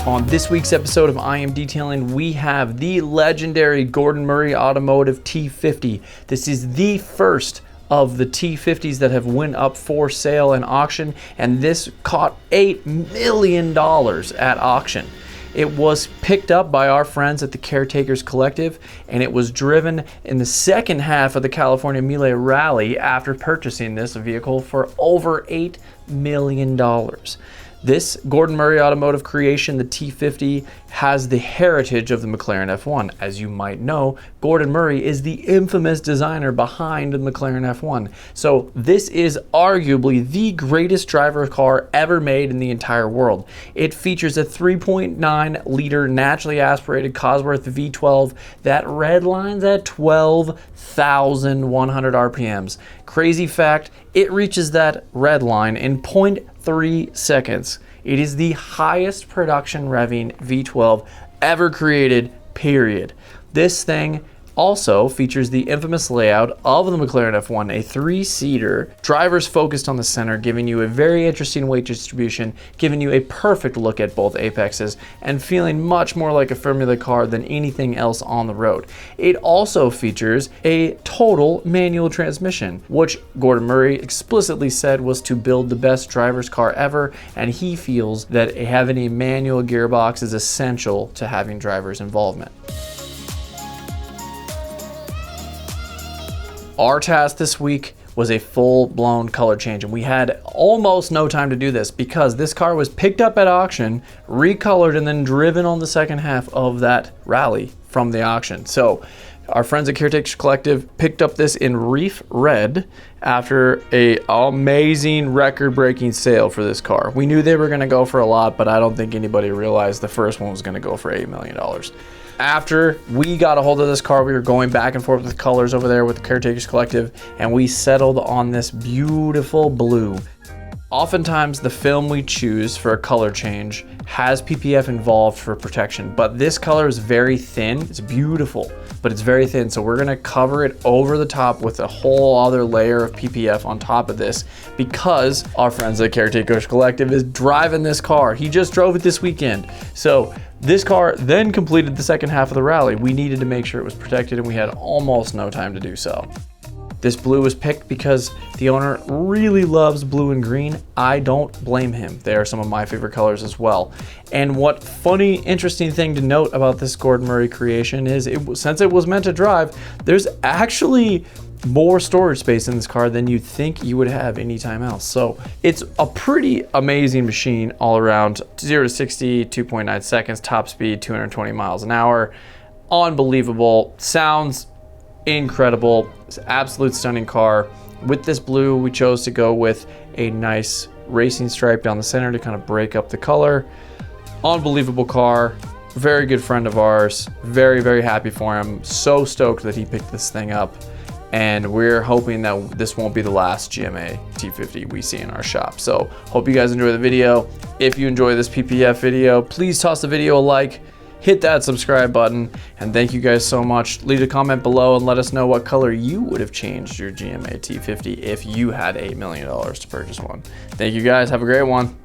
On this week's episode of I Am Detailing, we have the legendary Gordon Murray Automotive T.50. This is the first of the T.50s that have went up for sale and auction, and this caught $8 million at auction. It was picked up by our friends at the Caretakers Collective, and it was driven in the second half of the California Mille rally after purchasing this vehicle for over $8 million. This Gordon Murray Automotive creation, the T.50, has the heritage of the Mclaren F1. As you might know, Gordon Murray is the infamous designer behind the Mclaren F1. So this is arguably the greatest driver car ever made in the entire world. It features a 3.9 liter naturally aspirated Cosworth V12 that redlines at 12,100 RPMs. Crazy fact, it reaches that red line in 0.3 seconds. It is the highest production revving V12 ever created, period. This thing also features the infamous layout of the McLaren F1, a 3-seater, drivers focused on the center, giving you a very interesting weight distribution, giving you a perfect look at both apexes, and feeling much more like a Formula car than anything else on the road. It also features a total manual transmission, which Gordon Murray explicitly said was to build the best driver's car ever, and he feels that having a manual gearbox is essential to having driver's involvement. Our task this week was a full-blown color change, and we had almost no time to do this because this car was picked up at auction, recolored, and then driven on the second half of that rally from the auction. So our friends at Caretakers Collective picked up this in Reef Red after an amazing record-breaking sale for this car. We knew they were going to go for a lot, but I don't think anybody realized the first one was going to go for $8 million. After we got a hold of this car, we were going back and forth with colors over there with the Caretakers Collective, and we settled on this beautiful blue. Oftentimes, the film we choose for a color change has PPF involved for protection, but this color is very thin. It's beautiful, but it's very thin, so we're gonna cover it over the top with a whole other layer of PPF on top of this because our friends at Caretakers Collective is driving this car. He just drove it this weekend. So this car then completed the second half of the rally. We needed to make sure it was protected, and we had almost no time to do so. This blue was picked because the owner really loves blue and green. I don't blame him. They are some of my favorite colors as well. And what funny, interesting thing to note about this Gordon Murray creation is since it was meant to drive, there's actually more storage space in this car than you'd think you would have anytime else. So it's a pretty amazing machine all around. 0 to 60, 2.9 seconds, top speed, 220 miles an hour. Unbelievable. Sounds incredible. It's an absolute stunning car. With this blue, we chose to go with a nice racing stripe down the center to kind of break up the color. Unbelievable car. Very good friend of ours. Very, very happy for him. So stoked that he picked this thing up. And we're hoping that this won't be the last GMA T.50 we see in our shop. So hope you guys enjoy the video. If you enjoy this PPF video, please toss the video a like, hit that subscribe button, and thank you guys so much. Leave a comment below and let us know what color you would have changed your GMA T.50 if you had $8 million to purchase one. Thank you guys, have a great one.